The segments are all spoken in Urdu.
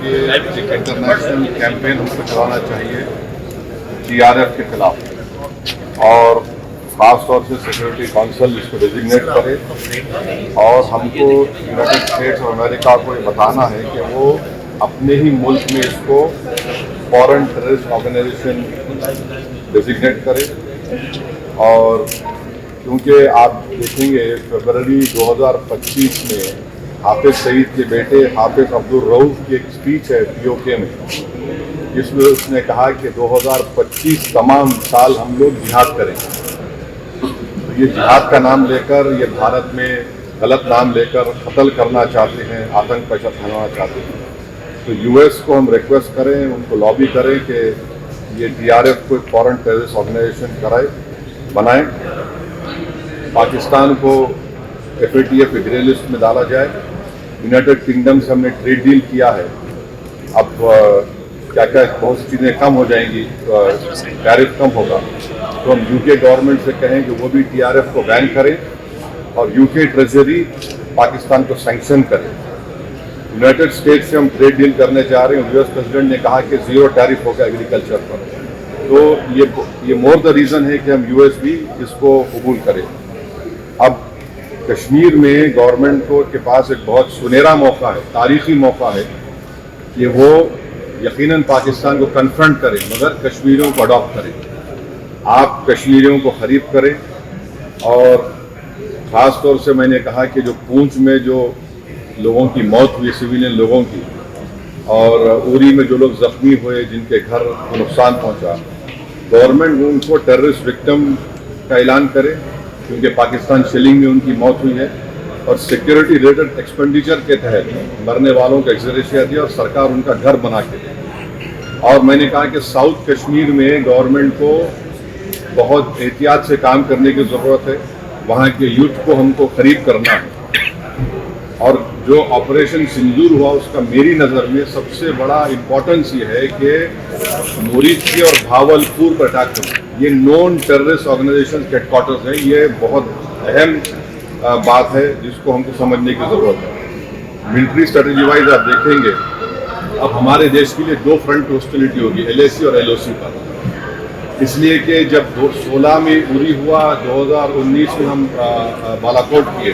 کہ ایک انٹرنیشنل کیمپین ہم کو چلانا چاہیے TRF کے خلاف، اور خاص طور سے سیکورٹی کونسل اس کو ڈیزگنیٹ کرے، اور ہم کو یونائٹڈ اسٹیٹس اور امریکہ کو یہ بتانا ہے کہ وہ اپنے ہی ملک میں اس کو فورن ٹیررسٹ آرگنائزیشن ڈیزگنیٹ کرے۔ اور کیونکہ آپ دیکھیں گے فروری 2025 میں حافظ سعید کے بیٹے حافظ عبدالرؤف کی ایک اسپیچ ہے POK میں، جس میں اس نے کہا کہ 2025 تمام سال ہم لوگ جہاد کریں گے۔ تو یہ جہاد کا نام لے کر، یہ بھارت میں غلط نام لے کر قتل کرنا چاہتے ہیں، آتنک پیدا کرنا چاہتے ہیں۔ تو US کو ہم ریکویسٹ کریں، ان کو لابی کریں کہ یہ TRF کو ایک فورن ٹیررسٹ آرگنائزیشن بنائیں، پاکستان کو FATF کے گرے لسٹ میں ڈالا جائے۔ یونائٹڈ کنگڈم سے ہم نے ٹریڈ ڈیل کیا ہے، اب کیا بہت سی چیزیں کم ہو جائیں گی، ٹیرف کم ہوگا، تو ہم UK گورنمنٹ سے کہیں کہ وہ بھی TRF کو بین کریں، اور UK ٹریجری پاکستان کو سینکشن کرے۔ یونائٹڈ اسٹیٹ سے ہم ٹریڈ ڈیل کرنے جا رہے ہیں، US پریزیڈنٹ نے کہا کہ 0 ٹیرف ہوگا ایگریکلچر پر، تو یہ مور دا ریزن ہے کہ ہم US بھی اس کو قبول کریں۔ اب کشمیر میں گورنمنٹ کے پاس ایک بہت سنہرا موقع ہے، تاریخی موقع ہے کہ وہ یقیناً پاکستان کو کنفرنٹ کریں، مگر کشمیریوں کو اڈاپٹ کریں۔ آپ کشمیریوں کو قریب کریں، اور خاص طور سے میں نے کہا کہ جو پونچھ میں جو لوگوں کی موت ہوئی، سویلین لوگوں کی، اور اوری میں جو لوگ زخمی ہوئے، جن کے گھر کو نقصان پہنچا، گورنمنٹ ان کو ٹیررسٹ وکٹم کا اعلان کرے، کیونکہ پاکستان شیلنگ میں ان کی موت ہوئی ہے، اور سیکیورٹی ریلیٹڈ ایکسپینڈیچر کے تحت مرنے والوں کا ایکسگریشیا دیا، اور سرکار ان کا گھر بنا کے دے۔ اور میں نے کہا کہ ساؤتھ کشمیر میں گورنمنٹ کو بہت احتیاط سے کام کرنے کی ضرورت ہے، وہاں کے یوتھ کو ہم کو قریب کرنا ہے۔ اور جو آپریشن سندور ہوا، اس کا میری نظر میں سب سے بڑا امپورٹنس یہ ہے کہ موریچی اور بھاولپور پر اٹیک کرنا، یہ نون ٹیررسٹ آرگنائزیشن کے ہیڈ کوارٹرز ہیں۔ یہ بہت اہم بات ہے جس کو ہم کو سمجھنے کی ضرورت ہے۔ ملٹری اسٹریٹجی وائز آپ دیکھیں گے اب ہمارے دیش کے لیے 2 فرنٹ ہاسٹیلٹی ہوگی، LAC اور LOC پر، اس لیے کہ جب 2016 میں اوری ہوا، 2019 میں ہم بالاکوٹ کیے،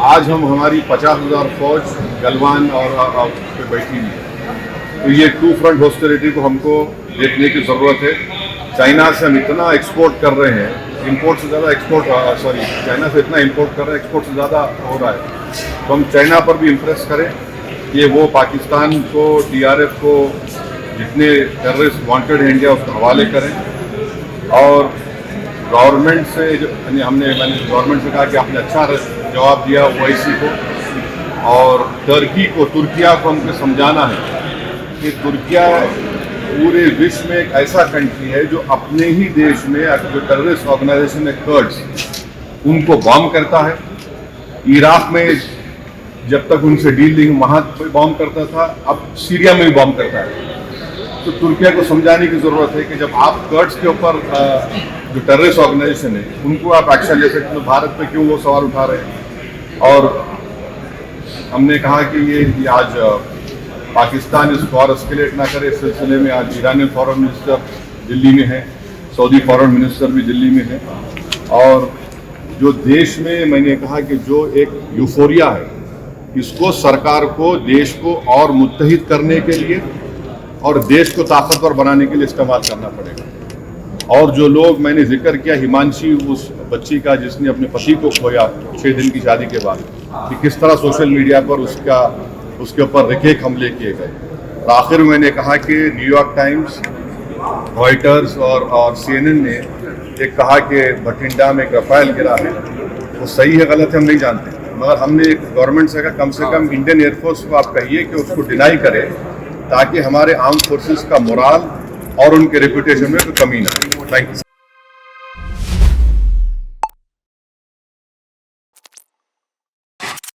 آج ہماری 50,000 فوج گلوان اور پہ بیٹھی ہوئی ہے۔ تو یہ 2 فرنٹ ہاسٹیلٹی کو ہم کو دیکھنے کی ضرورت ہے۔ چائنا سے ہم اتنا ایکسپورٹ کر رہے ہیں، امپورٹ سے زیادہ چائنا سے اتنا امپورٹ کر رہے ہیں، ایکسپورٹ سے زیادہ ہو رہا ہے، تو ہم چائنا پر بھی امپریس کریں کہ وہ پاکستان کو، TRF کو جتنے ٹیررسٹ وانٹڈ ہیں انڈیا، اس کا حوالے کریں۔ اور گورنمنٹ سے میں نے گورنمنٹ سے کہا کہ آپ نے اچھا جواب دیا OIC کو، اور ترکیہ کو ہم کو سمجھانا ہے کہ ترکیہ پورے وشو میں ایک ایسا کنٹری ہے جو اپنے ہی دیش میں جو ٹیررسٹ آرگنائزیشن ہے کرڈز، ان کو بام کرتا ہے۔ عراق میں جب تک ان سے ڈیل نہیں وہاں بام کرتا تھا، اب سیریا میں بھی بام کرتا ہے۔ تو ترکیہ کو سمجھانے کی ضرورت ہے کہ جب آپ کرڈز کے اوپر جو ٹیررسٹ آرگنائزیشن ہے ان کو آپ ایکشن لے سکتے، تو بھارت پہ کیوں وہ سوال اٹھا رہے ہیں۔ اور ہم نے کہا کہ یہ آج پاکستان اس کو اور اسکیلیٹ نہ کرے، اس سلسلے میں آج ایرانی فارن منسٹر دلی میں ہے، سعودی فارن منسٹر بھی دلی میں ہے، اور جو دیش میں نے کہا کہ جو ایک یوفوریا ہے، اس کو سرکار کو دیش کو اور متحد کرنے کے لیے اور دیش کو طاقتور بنانے کے لیے استعمال کرنا پڑے گا۔ اور جو لوگ میں نے ذکر کیا، ہمانشی اس بچی کا جس نے اپنے پتی کو کھویا 6 دن کی شادی کے بعد، کہ کس طرح سوشل میڈیا پر اس کے اوپر رکیک حملے کیے گئے۔ اور آخر میں نے کہا کہ نیو یارک ٹائمز، رائٹرز اور CNN نے ایک کہا کہ بھٹنڈا میں ایک رفیل گرا ہے، وہ صحیح ہے غلط ہے ہم نہیں جانتے، مگر ہم نے گورنمنٹ سے کہا کم سے کم انڈین ایئر فورس کو آپ کہیے کہ اس کو ڈینائی کرے، تاکہ ہمارے آرم فورسز کا مورال اور ان کے ریپوٹیشن میں کوئی کمی نہ آئے۔ Thank you.